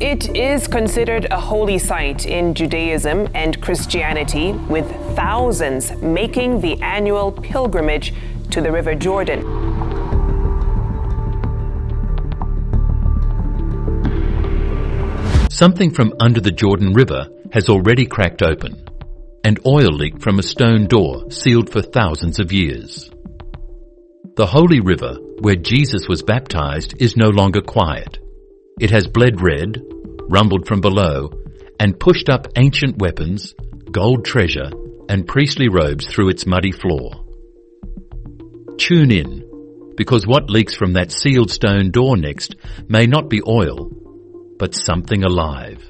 It is considered a holy site in Judaism and Christianity, with thousands making the annual pilgrimage to the River Jordan. Something from under the Jordan River has already cracked open, and oil leaked from a stone door sealed for thousands of years. The holy river where Jesus was baptized is no longer quiet. It has bled red, rumbled from below, and pushed up ancient weapons, gold treasure, and priestly robes through its muddy floor. Tune in, because what leaks from that sealed stone door next may not be oil, but something alive.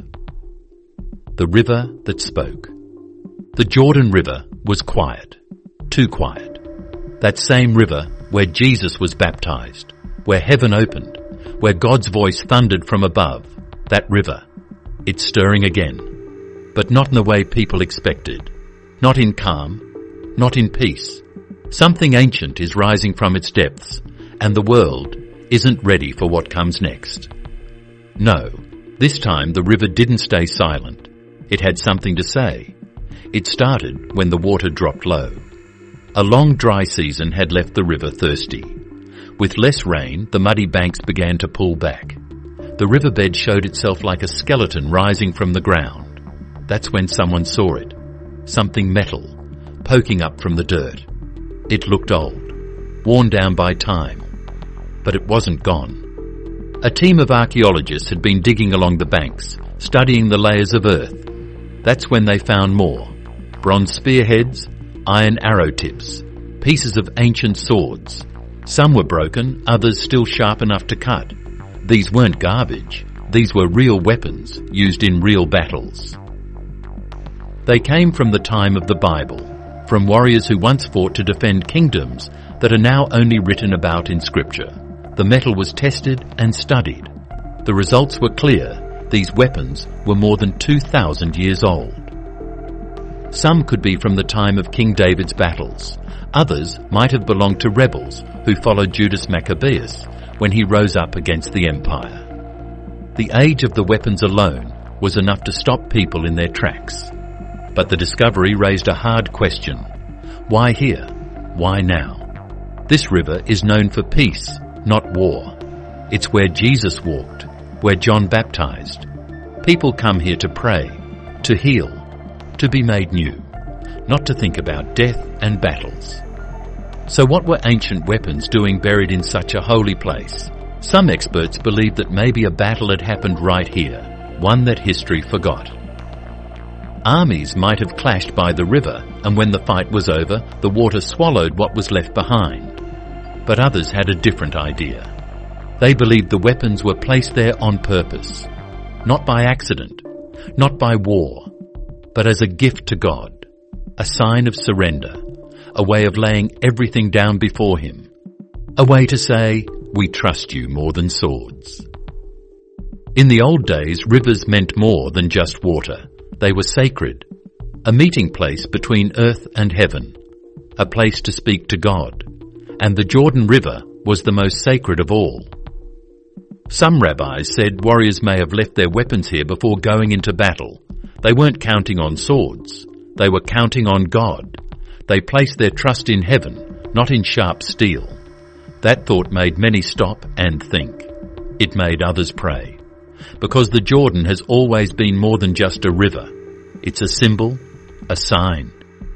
The river that spoke. The Jordan River was quiet, too quiet. That same river where Jesus was baptized, where heaven opened, where God's voice thundered from above, that river, it's stirring again, but not in the way people expected, not in calm, not in peace. Something ancient is rising from its depths, and the world isn't ready for what comes next. No, this time the river didn't stay silent. It had something to say. It started when the water dropped low. A long dry season had left the river thirsty. With less rain, the muddy banks began to pull back. The riverbed showed itself like a skeleton rising from the ground. That's when someone saw it. Something metal, poking up from the dirt. It looked old, worn down by time, but it wasn't gone. A team of archaeologists had been digging along the banks, studying the layers of earth. That's when they found more. Bronze spearheads, iron arrow tips, pieces of ancient swords. Some were broken, others still sharp enough to cut. These weren't garbage. These were real weapons used in real battles. They came from the time of the Bible, from warriors who once fought to defend kingdoms that are now only written about in Scripture. The metal was tested and studied. The results were clear. These weapons were more than 2,000 years old. Some could be from the time of King David's battles. Others might have belonged to rebels who followed Judas Maccabeus when he rose up against the empire. The age of the weapons alone was enough to stop people in their tracks. But the discovery raised a hard question. Why here? Why now? This river is known for peace, not war. It's where Jesus walked, where John baptized. People come here to pray, to heal, to be made new, not to think about death and battles. So what were ancient weapons doing buried in such a holy place? Some experts believe that maybe a battle had happened right here, one that history forgot. Armies might have clashed by the river, and when the fight was over, the water swallowed what was left behind. But others had a different idea. They believed the weapons were placed there on purpose, not by accident, not by war, but as a gift to God, a sign of surrender, a way of laying everything down before Him, a way to say, we trust you more than swords. In the old days, rivers meant more than just water. They were sacred, a meeting place between earth and heaven, a place to speak to God, and the Jordan River was the most sacred of all. Some rabbis said warriors may have left their weapons here before going into battle. They weren't counting on swords. They were counting on God. They placed their trust in heaven, not in sharp steel. That thought made many stop and think. It made others pray. Because the Jordan has always been more than just a river. It's a symbol, a sign.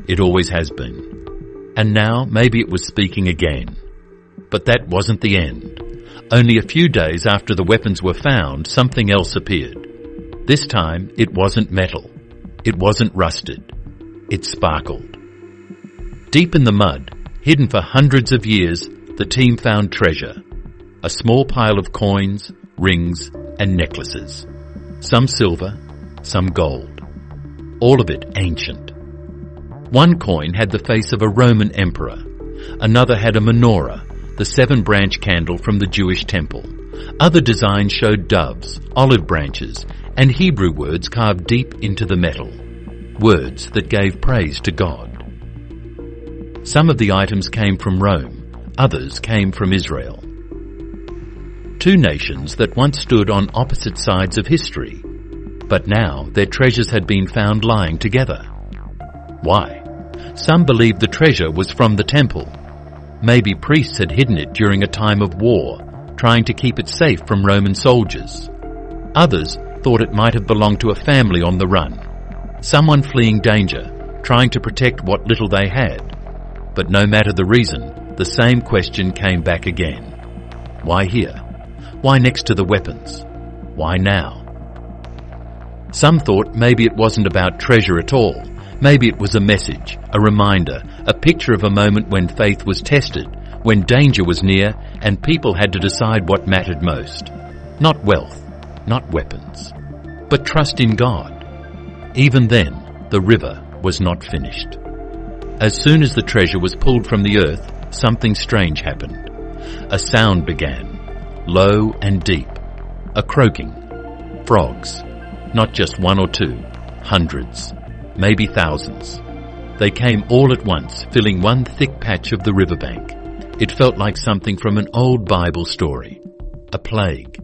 It always has been. And now maybe it was speaking again. But that wasn't the end. Only a few days after the weapons were found, something else appeared. This time, it wasn't metal. It wasn't rusted. It sparkled. Deep in the mud, hidden for hundreds of years, the team found treasure. A small pile of coins, rings, and necklaces. Some silver, some gold. All of it ancient. One coin had the face of a Roman emperor. Another had a menorah, the 7-branch candle from the Jewish temple. Other designs showed doves, olive branches, and Hebrew words carved deep into the metal. Words that gave praise to God. Some of the items came from Rome, others came from Israel. Two nations that once stood on opposite sides of history, but now their treasures had been found lying together. Why? Some believed the treasure was from the temple. Maybe priests had hidden it during a time of war, trying to keep it safe from Roman soldiers. Others thought it might have belonged to a family on the run, someone fleeing danger, trying to protect what little they had. But no matter the reason, the same question came back again. Why here? Why next to the weapons? Why now? Some thought maybe it wasn't about treasure at all. Maybe it was a message, a reminder, a picture of a moment when faith was tested, when danger was near and people had to decide what mattered most. Not wealth, not weapons, but trust in God. Even then, the river was not finished. As soon as the treasure was pulled from the earth, something strange happened. A sound began, low and deep, a croaking. Frogs, not just one or two, hundreds, maybe thousands. They came all at once, filling one thick patch of the riverbank. It felt like something from an old Bible story, a plague.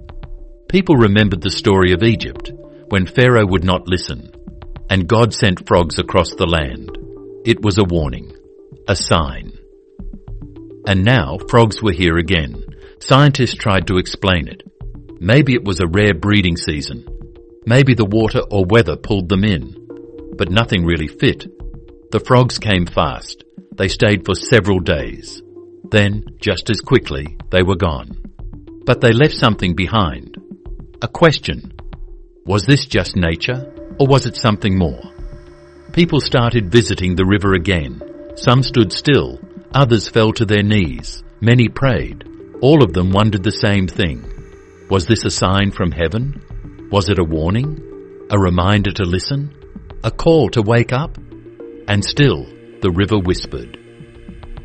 People remembered the story of Egypt, when Pharaoh would not listen, and God sent frogs across the land. It was a warning, a sign. And now frogs were here again. Scientists tried to explain it. Maybe it was a rare breeding season. Maybe the water or weather pulled them in. But nothing really fit. The frogs came fast. They stayed for several days. Then, just as quickly, they were gone. But they left something behind. A question. Was this just nature, or was it something more? People started visiting the river again. Some stood still, others fell to their knees. Many prayed. All of them wondered the same thing. Was this a sign from heaven? Was it a warning? A reminder to listen? A call to wake up? And still, the river whispered.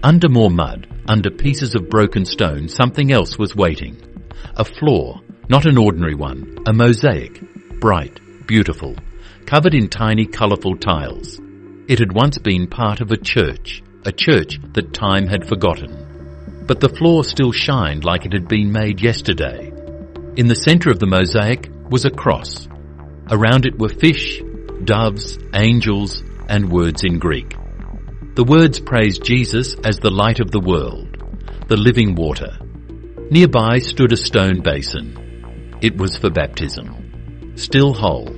Under more mud, under pieces of broken stone, something else was waiting. A floor, not an ordinary one, a mosaic, bright, beautiful, covered in tiny, colourful tiles. It had once been part of a church that time had forgotten. But the floor still shined like it had been made yesterday. In the centre of the mosaic was a cross. Around it were fish, doves, angels, and words in Greek. The words praised Jesus as the light of the world, the living water. Nearby stood a stone basin. It was for baptism. Still whole,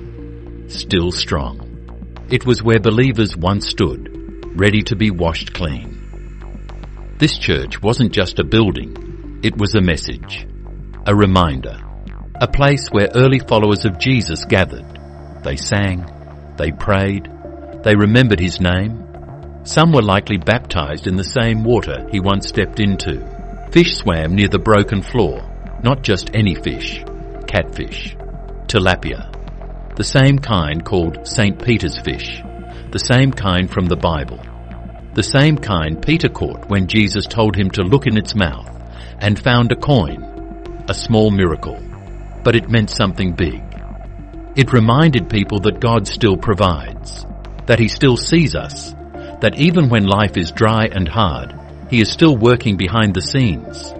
still strong. It was where believers once stood, ready to be washed clean. This church wasn't just a building, it was a message, a reminder, a place where early followers of Jesus gathered. They sang, they prayed, they remembered his name. Some were likely baptized in the same water he once stepped into. Fish swam near the broken floor, not just any fish, catfish, tilapia, the same kind called St. Peter's fish, the same kind from the Bible, the same kind Peter caught when Jesus told him to look in its mouth and found a coin, a small miracle, but it meant something big. It reminded people that God still provides, that he still sees us, that even when life is dry and hard, he is still working behind the scenes.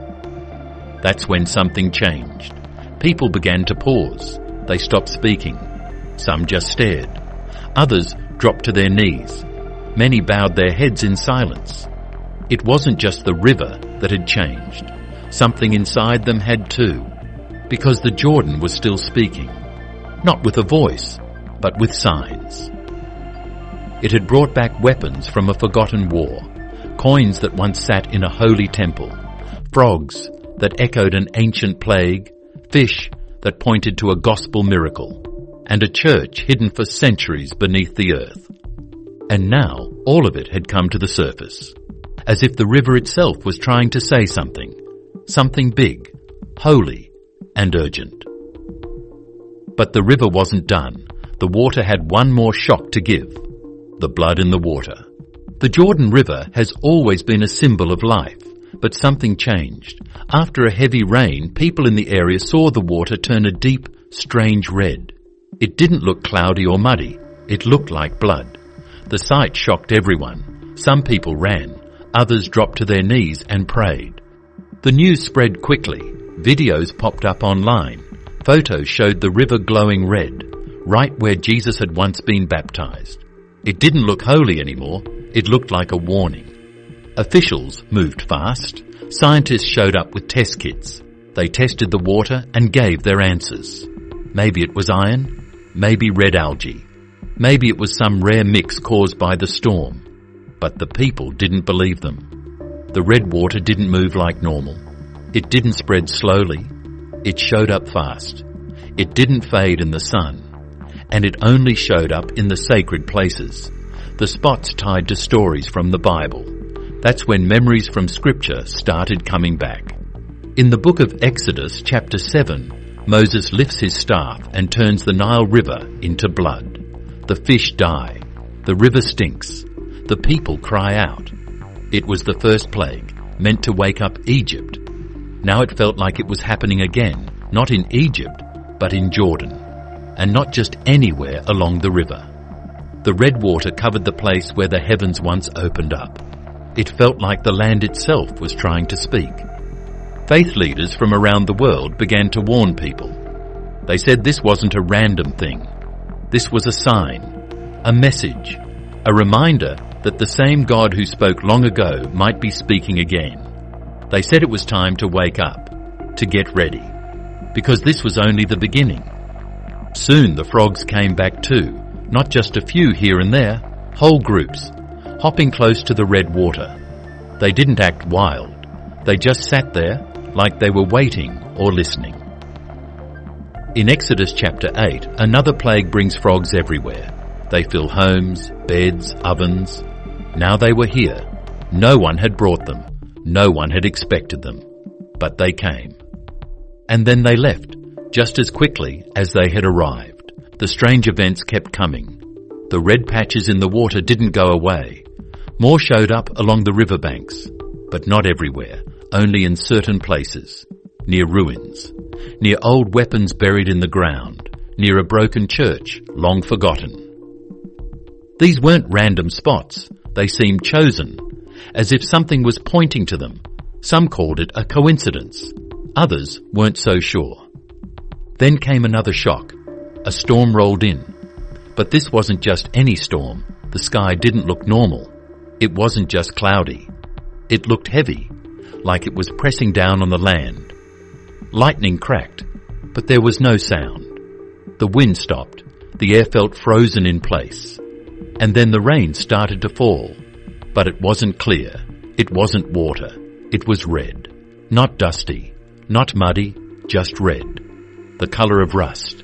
That's when something changed. People began to pause. They stopped speaking. Some just stared. Others dropped to their knees. Many bowed their heads in silence. It wasn't just the river that had changed. Something inside them had too, because the Jordan was still speaking, not with a voice, but with signs. It had brought back weapons from a forgotten war, coins that once sat in a holy temple, frogs that echoed an ancient plague, fish that pointed to a gospel miracle, and a church hidden for centuries beneath the earth. And now all of it had come to the surface, as if the river itself was trying to say something, something big, holy, and urgent. But the river wasn't done. The water had one more shock to give. The blood in the water. The Jordan River has always been a symbol of life, but something changed. After a heavy rain, people in the area saw the water turn a deep, strange red. It didn't look cloudy or muddy. It looked like blood. The sight shocked everyone. Some people ran. Others dropped to their knees and prayed. The news spread quickly. Videos popped up online. Photos showed the river glowing red, right where Jesus had once been baptized. It didn't look holy anymore. It looked like a warning. Officials moved fast. Scientists showed up with test kits. They tested the water and gave their answers. Maybe it was iron, maybe red algae. Maybe it was some rare mix caused by the storm. But the people didn't believe them. The red water didn't move like normal. It didn't spread slowly. It showed up fast. It didn't fade in the sun. And it only showed up in the sacred places, the spots tied to stories from the Bible. That's when memories from Scripture started coming back. In the book of Exodus, chapter 7, Moses lifts his staff and turns the Nile River into blood. The fish die. The river stinks. The people cry out. It was the first plague, meant to wake up Egypt. Now it felt like it was happening again, not in Egypt, but in Jordan, and not just anywhere along the river. The red water covered the place where the heavens once opened up. It felt like the land itself was trying to speak. Faith leaders from around the world began to warn people. They said this wasn't a random thing. This was a sign, a message, a reminder that the same God who spoke long ago might be speaking again. They said it was time to wake up, to get ready, because this was only the beginning. Soon the frogs came back too, not just a few here and there, whole groups, hopping close to the red water. They didn't act wild. They just sat there like they were waiting or listening. In Exodus chapter 8, another plague brings frogs everywhere. They fill homes, beds, ovens. Now they were here. No one had brought them. No one had expected them. But they came. And then they left, just as quickly as they had arrived. The strange events kept coming. The red patches in the water didn't go away. More showed up along the riverbanks, but not everywhere, only in certain places, near ruins, near old weapons buried in the ground, near a broken church, long forgotten. These weren't random spots. They seemed chosen, as if something was pointing to them. Some called it a coincidence. Others weren't so sure. Then came another shock. A storm rolled in. But this wasn't just any storm. The sky didn't look normal. It wasn't just cloudy. It looked heavy, like it was pressing down on the land. Lightning cracked, but there was no sound. The wind stopped. The air felt frozen in place. And then the rain started to fall. But it wasn't clear. It wasn't water. It was red. Not dusty. Not muddy. Just red. The colour of rust.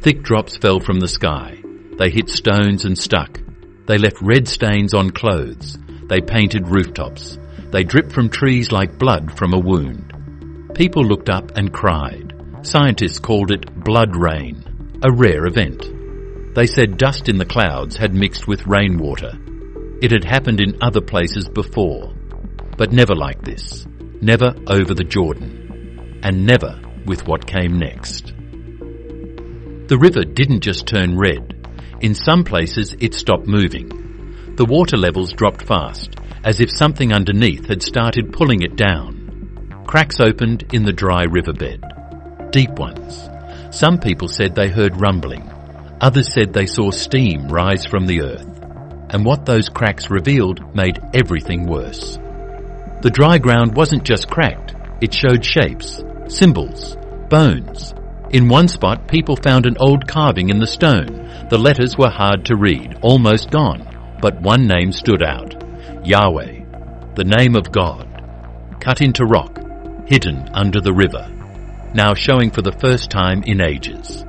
Thick drops fell from the sky. They hit stones and stuck. They left red stains on clothes. They painted rooftops. They dripped from trees like blood from a wound. People looked up and cried. Scientists called it blood rain, a rare event. They said dust in the clouds had mixed with rainwater. It had happened in other places before, but never like this. Never over the Jordan. And never with what came next. The river didn't just turn red. In some places it stopped moving. The water levels dropped fast, as if something underneath had started pulling it down. Cracks opened in the dry riverbed. Deep ones. Some people said they heard rumbling. Others said they saw steam rise from the earth. And what those cracks revealed made everything worse. The dry ground wasn't just cracked. It showed shapes, symbols, bones. In one spot, people found an old carving in the stone. The letters were hard to read, almost gone, but one name stood out. Yahweh, the name of God, cut into rock, hidden under the river, now showing for the first time in ages.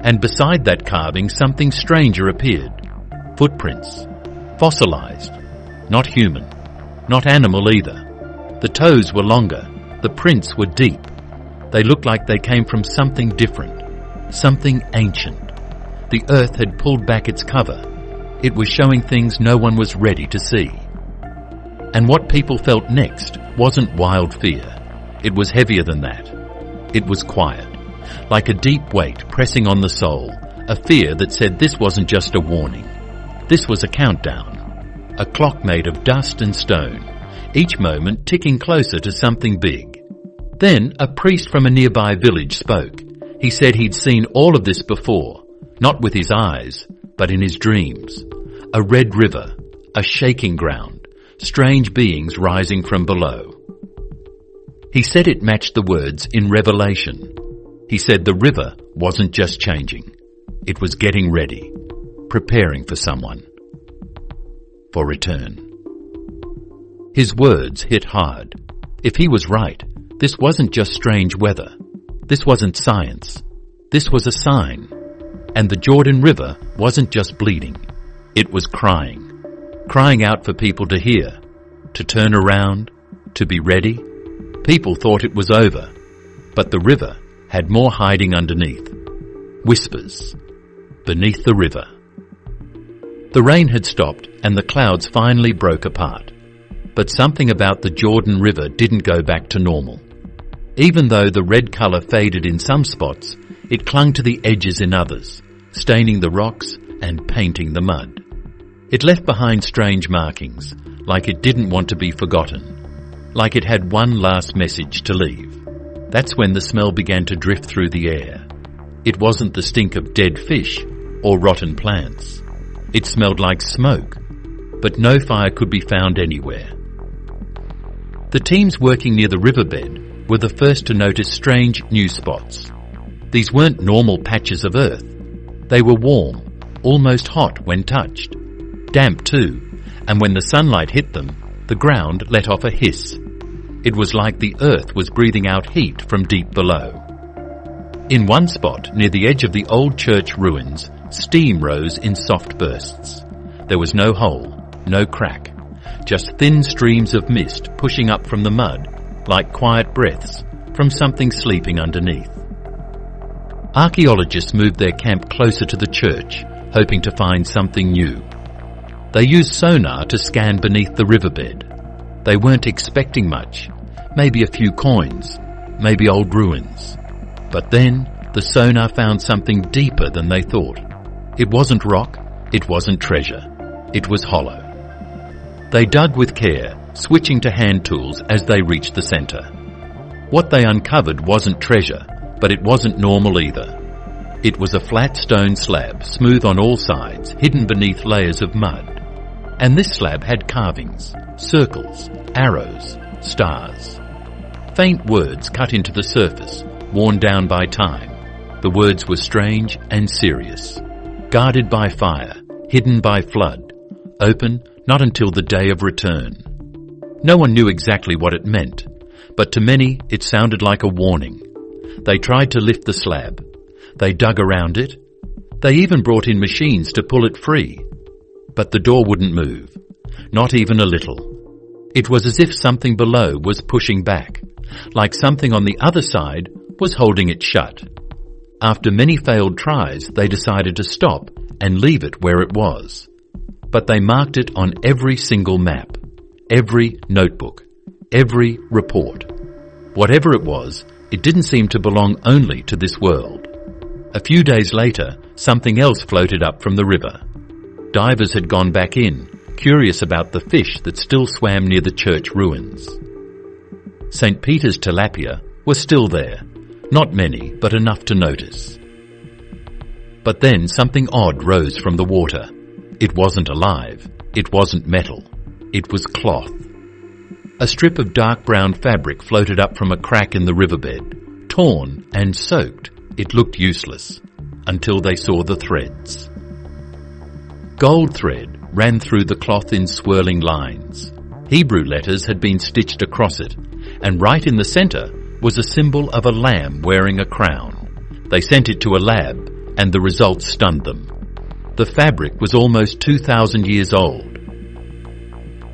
And beside that carving, something stranger appeared. Footprints, fossilized, not human, not animal either. The toes were longer, the prints were deep. They looked like they came from something different, something ancient. The earth had pulled back its cover. It was showing things no one was ready to see. And what people felt next wasn't wild fear. It was heavier than that. It was quiet, like a deep weight pressing on the soul, a fear that said this wasn't just a warning. This was a countdown, a clock made of dust and stone, each moment ticking closer to something big, Then a priest from a nearby village spoke. He said he'd seen all of this before, not with his eyes, but in his dreams. A red river, a shaking ground, strange beings rising from below. He said it matched the words in Revelation. He said the river wasn't just changing. It was getting ready, preparing for someone, for return. His words hit hard. If he was right, this wasn't just strange weather. This wasn't science. This was a sign. And the Jordan River wasn't just bleeding. It was crying. Crying out for people to hear, to turn around, to be ready. People thought it was over, but the river had more hiding underneath. Whispers. Beneath the river. The rain had stopped and the clouds finally broke apart. But something about the Jordan River didn't go back to normal. Even though the red colour faded in some spots, it clung to the edges in others, staining the rocks and painting the mud. It left behind strange markings, like it didn't want to be forgotten, like it had one last message to leave. That's when the smell began to drift through the air. It wasn't the stink of dead fish or rotten plants. It smelled like smoke, but no fire could be found anywhere. The teams working near the riverbed were the first to notice strange new spots. These weren't normal patches of earth. They were warm, almost hot when touched. Damp too, and when the sunlight hit them, the ground let off a hiss. It was like the earth was breathing out heat from deep below. In one spot, near the edge of the old church ruins, steam rose in soft bursts. There was no hole, no crack, just thin streams of mist pushing up from the mud, like quiet breaths from something sleeping underneath. Archaeologists moved their camp closer to the church, hoping to find something new. They used sonar to scan beneath the riverbed. They weren't expecting much, maybe a few coins, maybe old ruins. But then the sonar found something deeper than they thought. It wasn't rock, it wasn't treasure, it was hollow. They dug with care, switching to hand tools as they reached the centre. What they uncovered wasn't treasure, but it wasn't normal either. It was a flat stone slab, smooth on all sides, hidden beneath layers of mud. And this slab had carvings, circles, arrows, stars. Faint words cut into the surface, worn down by time. The words were strange and serious. Guarded by fire, hidden by flood, open not until the day of return. No one knew exactly what it meant, but to many it sounded like a warning. They tried to lift the slab. They dug around it. They even brought in machines to pull it free. But the door wouldn't move, not even a little. It was as if something below was pushing back, like something on the other side was holding it shut. After many failed tries, they decided to stop and leave it where it was. But they marked it on every single map, every notebook, every report. Whatever it was, it didn't seem to belong only to this world. A few days later, something else floated up from the river. Divers had gone back in, curious about the fish that still swam near the church ruins. St. Peter's tilapia were still there, not many, but enough to notice. But then something odd rose from the water. It wasn't alive. It wasn't metal. It was cloth. A strip of dark brown fabric floated up from a crack in the riverbed. Torn and soaked, it looked useless, until they saw the threads. Gold thread ran through the cloth in swirling lines. Hebrew letters had been stitched across it, and right in the centre was a symbol of a lamb wearing a crown. They sent it to a lab, and the results stunned them. The fabric was almost 2,000 years old.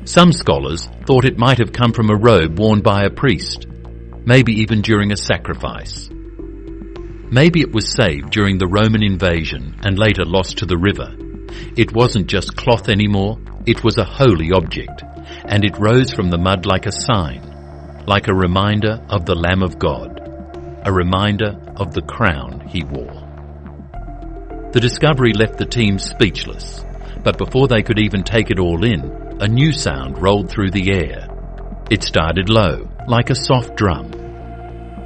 Some scholars thought it might have come from a robe worn by a priest, maybe even during a sacrifice. Maybe it was saved during the Roman invasion and later lost to the river. It wasn't just cloth anymore, it was a holy object, and it rose from the mud like a sign, like a reminder of the Lamb of God, a reminder of the crown he wore. The discovery left the team speechless, but before they could even take it all in, a new sound rolled through the air. It started low, like a soft drum.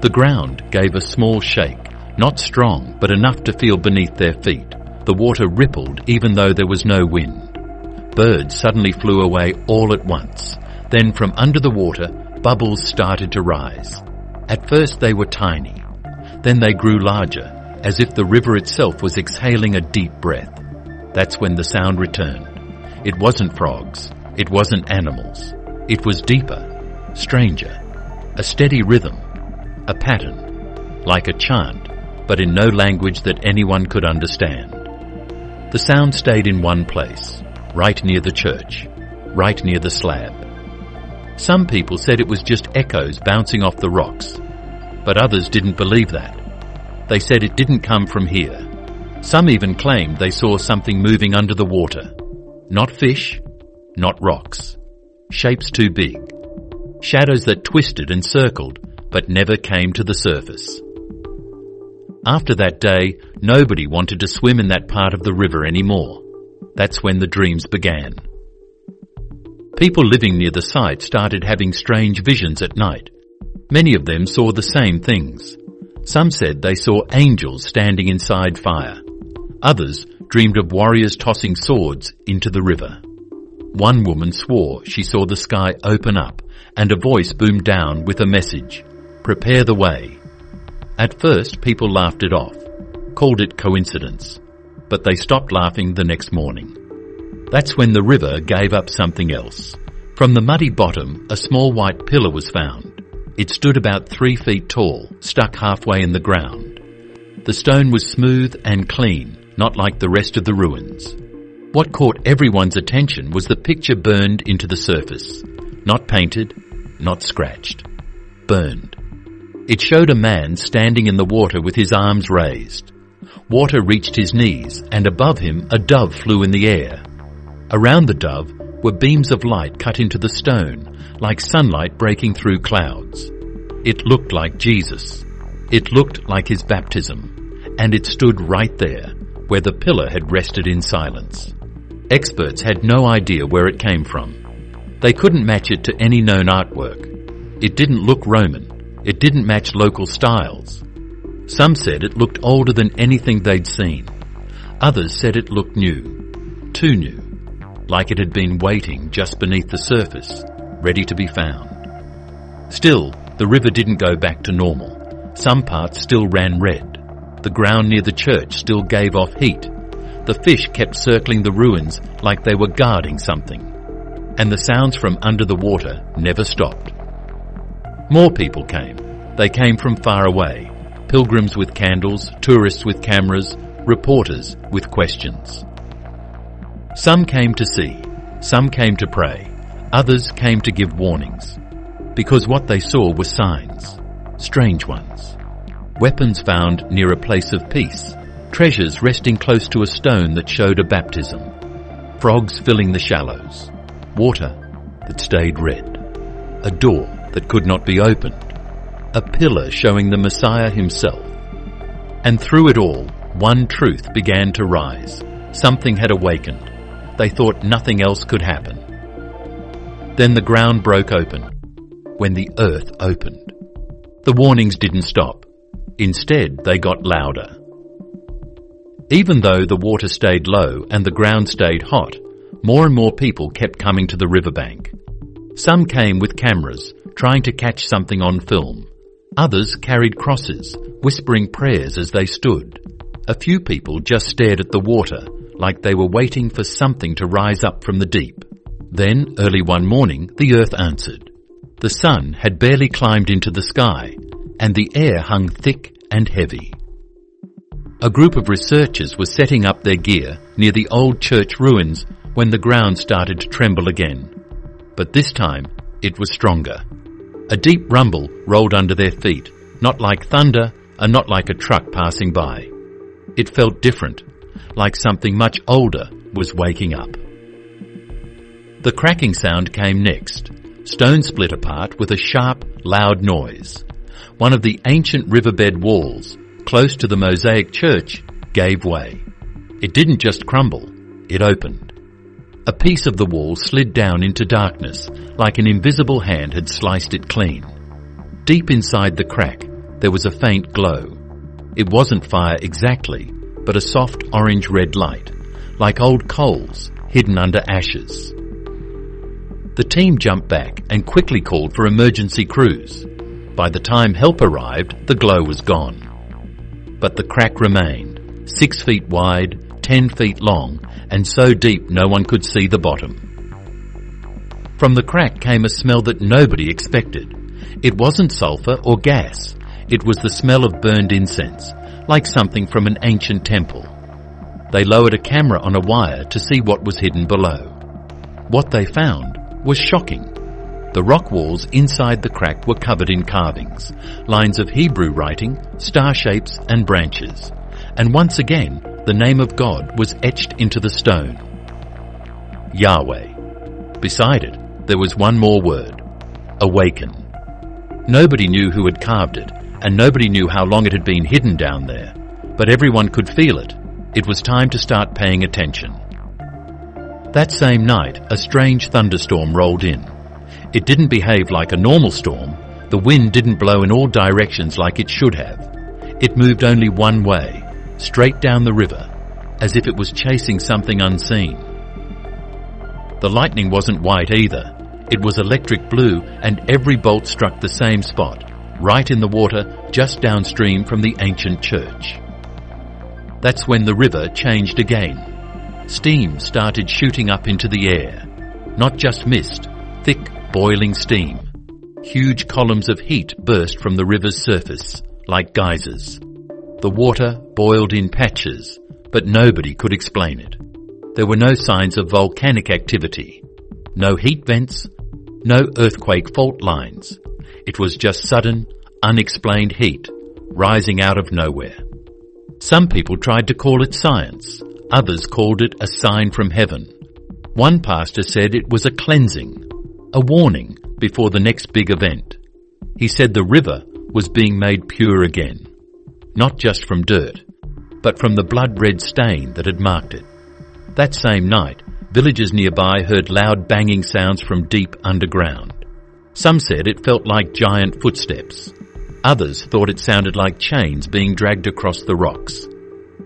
The ground gave a small shake, not strong, but enough to feel beneath their feet. The water rippled even though there was no wind. Birds suddenly flew away all at once. Then from under the water, bubbles started to rise. At first they were tiny. Then they grew larger, as if the river itself was exhaling a deep breath. That's when the sound returned. It wasn't frogs. It wasn't animals. It was deeper, stranger, a steady rhythm, a pattern, like a chant, but in no language that anyone could understand. The sound stayed in one place, right near the church, right near the slab. Some people said it was just echoes bouncing off the rocks, but others didn't believe that. They said it didn't come from here. Some even claimed they saw something moving under the water. Not fish, not rocks. Shapes too big. Shadows that twisted and circled, but never came to the surface. After that day, nobody wanted to swim in that part of the river anymore. That's when the dreams began. People living near the site started having strange visions at night. Many of them saw the same things. Some said they saw angels standing inside fire. Others dreamed of warriors tossing swords into the river. One woman swore she saw the sky open up and a voice boomed down with a message, "Prepare the way." At first, people laughed it off, called it coincidence, but they stopped laughing the next morning. That's when the river gave up something else. From the muddy bottom, a small white pillar was found. It stood about 3 feet tall, stuck halfway in the ground. The stone was smooth and clean, not like the rest of the ruins. What caught everyone's attention was the picture burned into the surface. Not painted, not scratched. Burned. It showed a man standing in the water with his arms raised. Water reached his knees, and above him a dove flew in the air. Around the dove were beams of light cut into the stone, like sunlight breaking through clouds. It looked like Jesus. It looked like his baptism, and it stood right there, where the pillar had rested in silence. Experts had no idea where it came from. They couldn't match it to any known artwork. It didn't look Roman. It didn't match local styles. Some said it looked older than anything they'd seen. Others said it looked new, too new, like it had been waiting just beneath the surface, ready to be found. Still, the river didn't go back to normal. Some parts still ran red. The ground near the church still gave off heat. The fish kept circling the ruins like they were guarding something. And the sounds from under the water never stopped. More people came. They came from far away. Pilgrims with candles, tourists with cameras, reporters with questions. Some came to see. Some came to pray. Others came to give warnings. Because what they saw were signs. Strange ones. Weapons found near a place of peace. Treasures resting close to a stone that showed a baptism. Frogs filling the shallows. Water that stayed red. A door that could not be opened. A pillar showing the Messiah himself. And through it all, one truth began to rise. Something had awakened. They thought nothing else could happen. Then the ground broke open. When the earth opened. The warnings didn't stop. Instead, they got louder. Even though the water stayed low and the ground stayed hot, more and more people kept coming to the riverbank. Some came with cameras, trying to catch something on film. Others carried crosses, whispering prayers as they stood. A few people just stared at the water, like they were waiting for something to rise up from the deep. Then, early one morning, the earth answered. The sun had barely climbed into the sky, and the air hung thick and heavy. A group of researchers was setting up their gear near the old church ruins when the ground started to tremble again. But this time, it was stronger. A deep rumble rolled under their feet, not like thunder and not like a truck passing by. It felt different, like something much older was waking up. The cracking sound came next. Stone split apart with a sharp, loud noise. One of the ancient riverbed walls, close to the mosaic church, gave way. It didn't just crumble, it opened. A piece of the wall slid down into darkness, like an invisible hand had sliced it clean. Deep inside the crack, there was a faint glow. It wasn't fire exactly, but a soft orange-red light, like old coals hidden under ashes. The team jumped back and quickly called for emergency crews. By the time help arrived, the glow was gone. But the crack remained, 6 feet wide, 10 feet long, and so deep no one could see the bottom. From the crack came a smell that nobody expected. It wasn't sulphur or gas. It was the smell of burned incense, like something from an ancient temple. They lowered a camera on a wire to see what was hidden below. What they found was shocking. The rock walls inside the crack were covered in carvings, lines of Hebrew writing, star shapes and branches. And once again, the name of God was etched into the stone. Yahweh. Beside it, there was one more word. Awaken. Nobody knew who had carved it, and nobody knew how long it had been hidden down there. But everyone could feel it. It was time to start paying attention. That same night, a strange thunderstorm rolled in. It didn't behave like a normal storm. The wind didn't blow in all directions like it should have. It moved only one way, straight down the river, as if it was chasing something unseen. The lightning wasn't white either. It was electric blue, and every bolt struck the same spot, right in the water just downstream from the ancient church. That's when the river changed again. Steam started shooting up into the air. Not just mist, thick, boiling steam. Huge columns of heat burst from the river's surface, like geysers. The water boiled in patches, but nobody could explain it. There were no signs of volcanic activity. No heat vents, no earthquake fault lines. It was just sudden, unexplained heat, rising out of nowhere. Some people tried to call it science. Others called it a sign from heaven. One pastor said it was a cleansing, a warning before the next big event. He said the river was being made pure again, not just from dirt, but from the blood-red stain that had marked it. That same night, villagers nearby heard loud banging sounds from deep underground. Some said it felt like giant footsteps. Others thought it sounded like chains being dragged across the rocks.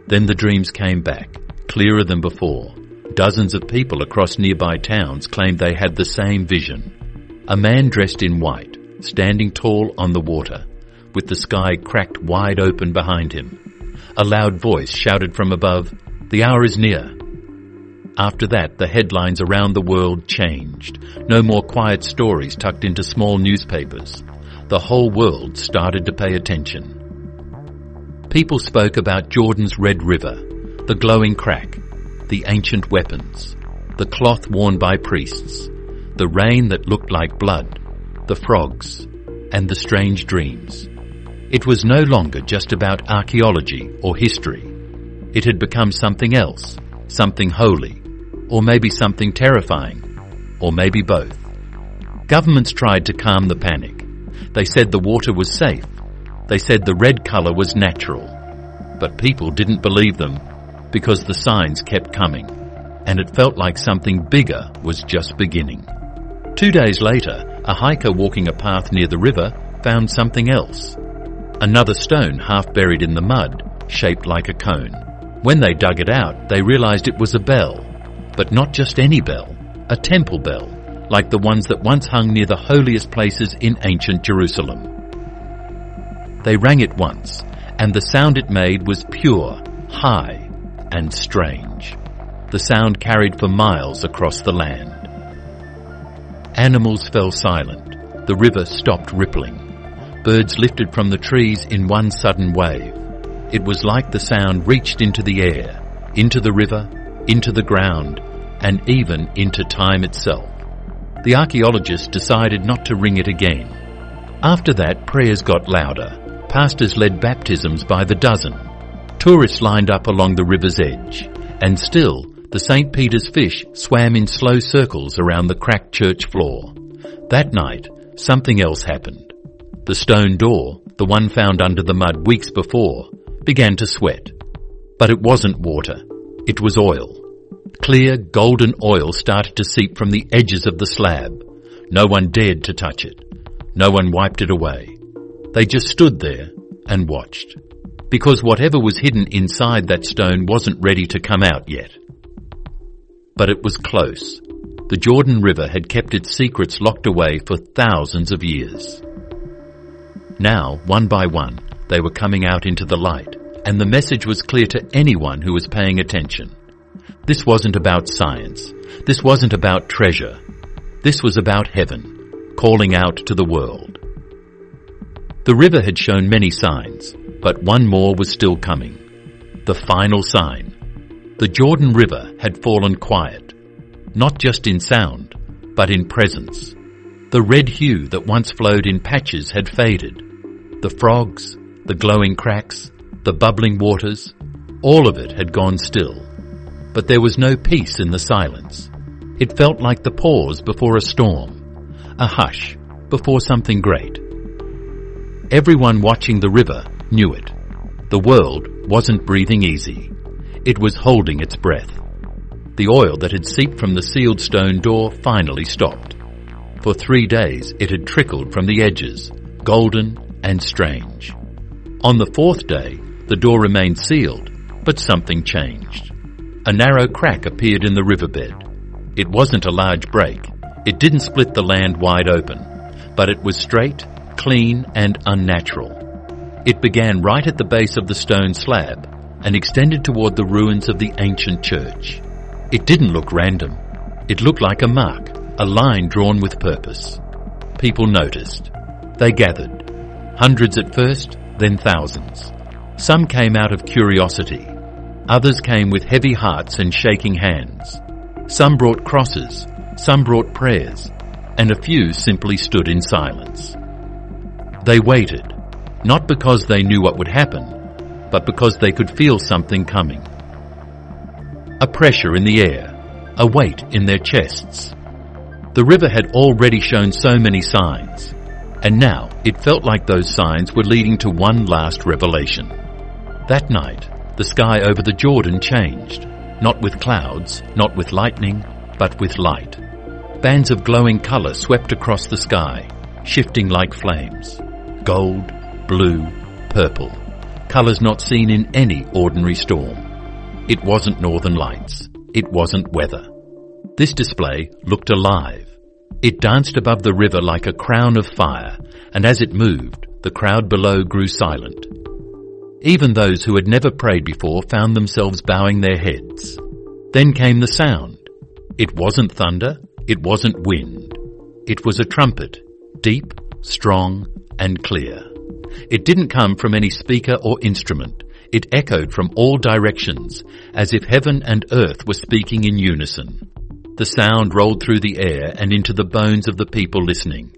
Then the dreams came back, clearer than before. Dozens of people across nearby towns claimed they had the same vision. A man dressed in white, standing tall on the water, with the sky cracked wide open behind him. A loud voice shouted from above, "The hour is near." After that, the headlines around the world changed. No more quiet stories tucked into small newspapers. The whole world started to pay attention. People spoke about Jordan's Red River, the glowing crack, the ancient weapons, the cloth worn by priests, the rain that looked like blood, the frogs, and the strange dreams. It was no longer just about archaeology or history. It had become something else, something holy, or maybe something terrifying, or maybe both. Governments tried to calm the panic. They said the water was safe. They said the red colour was natural. But people didn't believe them because the signs kept coming, and it felt like something bigger was just beginning. 2 days later, a hiker walking a path near the river found something else. Another stone half buried in the mud, shaped like a cone. When they dug it out, they realized it was a bell. But not just any bell, a temple bell, like the ones that once hung near the holiest places in ancient Jerusalem. They rang it once, and the sound it made was pure, high, and strange. The sound carried for miles across the land. Animals fell silent. The river stopped rippling. Birds lifted from the trees in one sudden wave. It was like the sound reached into the air, into the river, into the ground, and even into time itself. The archaeologists decided not to ring it again. After that, prayers got louder. Pastors led baptisms by the dozen. Tourists lined up along the river's edge. And still, the St. Peter's fish swam in slow circles around the cracked church floor. That night, something else happened. The stone door, the one found under the mud weeks before, began to sweat. But it wasn't water. It was oil. Clear, golden oil started to seep from the edges of the slab. No one dared to touch it. No one wiped it away. They just stood there, and watched, because whatever was hidden inside that stone wasn't ready to come out yet. But it was close. The Jordan River had kept its secrets locked away for thousands of years. Now, one by one, they were coming out into the light, and the message was clear to anyone who was paying attention. This wasn't about science. This wasn't about treasure. This was about heaven, calling out to the world. The river had shown many signs, but one more was still coming. The final sign. The Jordan River had fallen quiet, not just in sound, but in presence. The red hue that once flowed in patches had faded. The frogs, the glowing cracks, the bubbling waters, all of it had gone still. But there was no peace in the silence. It felt like the pause before a storm, a hush before something great. Everyone watching the river knew it. The world wasn't breathing easy. It was holding its breath. The oil that had seeped from the sealed stone door finally stopped. For 3 days it had trickled from the edges, golden and strange. On the 4th day, the door remained sealed, but something changed. A narrow crack appeared in the riverbed. It wasn't a large break. It didn't split the land wide open, but it was straight, clean, and unnatural. It began right at the base of the stone slab and extended toward the ruins of the ancient church. It didn't look random. It looked like a mark, a line drawn with purpose. People noticed. They gathered. Hundreds at first, then thousands. Some came out of curiosity. Others came with heavy hearts and shaking hands. Some brought crosses, some brought prayers, and a few simply stood in silence. They waited, not because they knew what would happen, but because they could feel something coming. A pressure in the air, a weight in their chests. The river had already shown so many signs, and now it felt like those signs were leading to one last revelation. That night, the sky over the Jordan changed, not with clouds, not with lightning, but with light. Bands of glowing colour swept across the sky, shifting like flames. Gold, blue, purple. Colours not seen in any ordinary storm. It wasn't northern lights. It wasn't weather. This display looked alive. It danced above the river like a crown of fire, and as it moved, the crowd below grew silent. Even those who had never prayed before found themselves bowing their heads. Then came the sound. It wasn't thunder, it wasn't wind. It was a trumpet, deep, strong, and clear. It didn't come from any speaker or instrument. It echoed from all directions, as if heaven and earth were speaking in unison. The sound rolled through the air and into the bones of the people listening.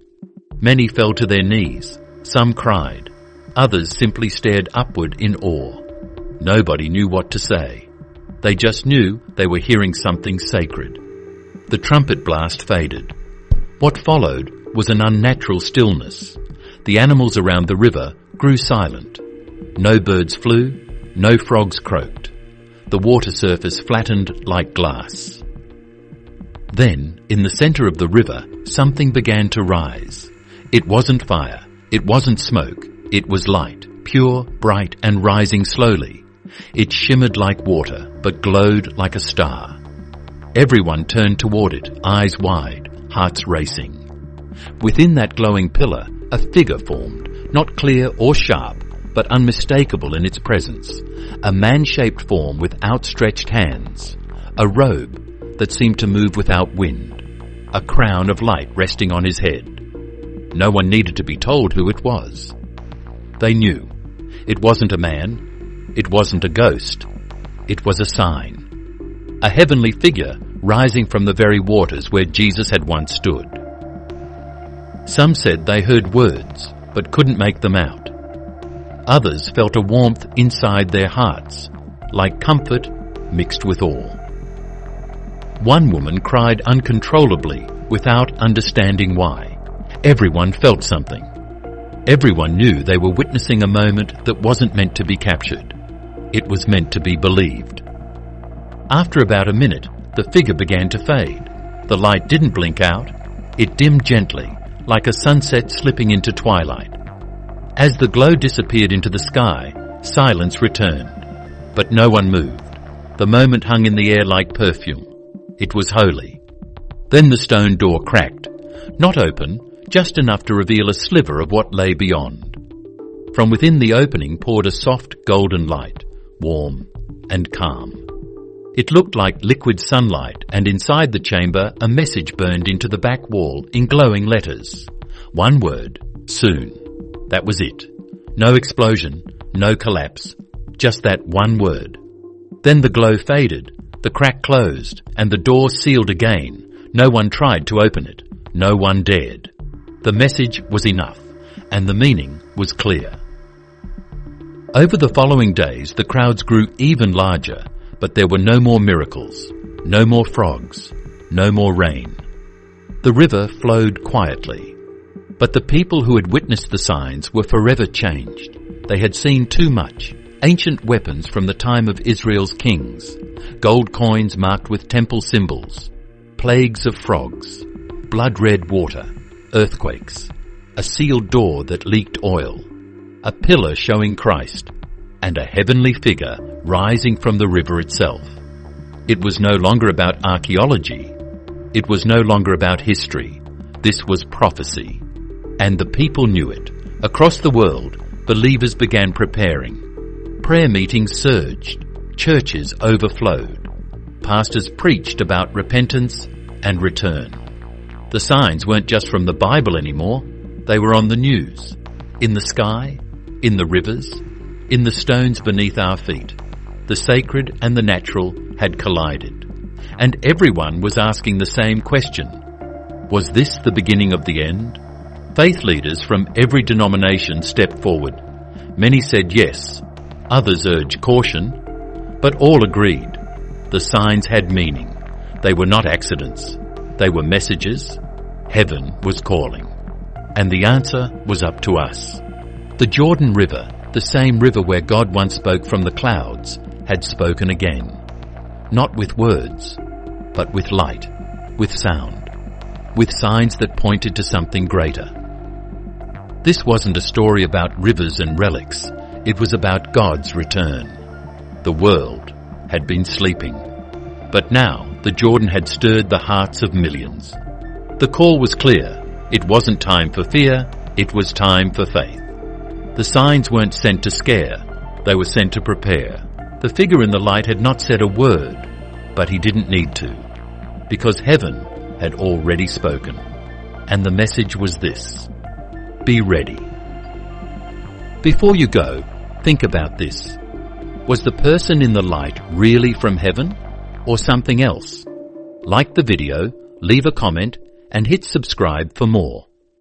Many fell to their knees. Some cried. Others simply stared upward in awe. Nobody knew what to say. They just knew they were hearing something sacred. The trumpet blast faded. What followed was an unnatural stillness. The animals around the river grew silent. No birds flew, no frogs croaked. The water surface flattened like glass. Then, in the center of the river, something began to rise. It wasn't fire. It wasn't smoke. It was light, pure, bright, and rising slowly. It shimmered like water, but glowed like a star. Everyone turned toward it, eyes wide, hearts racing. Within that glowing pillar, a figure formed, not clear or sharp, but unmistakable in its presence. A man-shaped form with outstretched hands. A robe that seemed to move without wind. A crown of light resting on his head. No one needed to be told who it was. They knew. It wasn't a man. It wasn't a ghost. It was a sign. A heavenly figure rising from the very waters where Jesus had once stood. Some said they heard words, but couldn't make them out. Others felt a warmth inside their hearts, like comfort mixed with awe. One woman cried uncontrollably without understanding why. Everyone felt something. Everyone knew they were witnessing a moment that wasn't meant to be captured. It was meant to be believed. After about a minute, the figure began to fade. The light didn't blink out. It dimmed gently, like a sunset slipping into twilight. As the glow disappeared into the sky, silence returned. But no one moved. The moment hung in the air like perfume. It was holy. Then the stone door cracked. Not open, just enough to reveal a sliver of what lay beyond. From within the opening poured a soft golden light, warm and calm. It looked like liquid sunlight, and inside the chamber a message burned into the back wall in glowing letters. One word, soon. That was it. No explosion, no collapse, just that one word. Then the glow faded, the crack closed, and the door sealed again. No one tried to open it. No one dared. The message was enough, and the meaning was clear. Over the following days, the crowds grew even larger, but there were no more miracles, no more frogs, no more rain. The river flowed quietly, but the people who had witnessed the signs were forever changed. They had seen too much. Ancient weapons from the time of Israel's kings, gold coins marked with temple symbols, plagues of frogs, blood-red water, earthquakes, a sealed door that leaked oil, a pillar showing Christ, and a heavenly figure rising from the river itself. It was no longer about archaeology. It was no longer about history. This was prophecy. And the people knew it. Across the world, believers began preparing. Prayer meetings surged. Churches overflowed. Pastors preached about repentance and return. The signs weren't just from the Bible anymore. They were on the news, in the sky, in the rivers, in the stones beneath our feet. The sacred and the natural had collided. And everyone was asking the same question. Was this the beginning of the end? Faith leaders from every denomination stepped forward. Many said yes. Others urged caution. But all agreed. The signs had meaning. They were not accidents. They were messages. Heaven was calling. And the answer was up to us. The Jordan River, the same river where God once spoke from the clouds, had spoken again. Not with words, but with light, with sound, with signs that pointed to something greater. This wasn't a story about rivers and relics. It was about God's return. The world had been sleeping. But now the Jordan had stirred the hearts of millions. The call was clear. It wasn't time for fear. It was time for faith. The signs weren't sent to scare. They were sent to prepare. The figure in the light had not said a word, but he didn't need to, because heaven had already spoken. And the message was this: be ready. Before you go, think about this. Was the person in the light really from heaven or something else? Like the video, leave a comment and hit subscribe for more.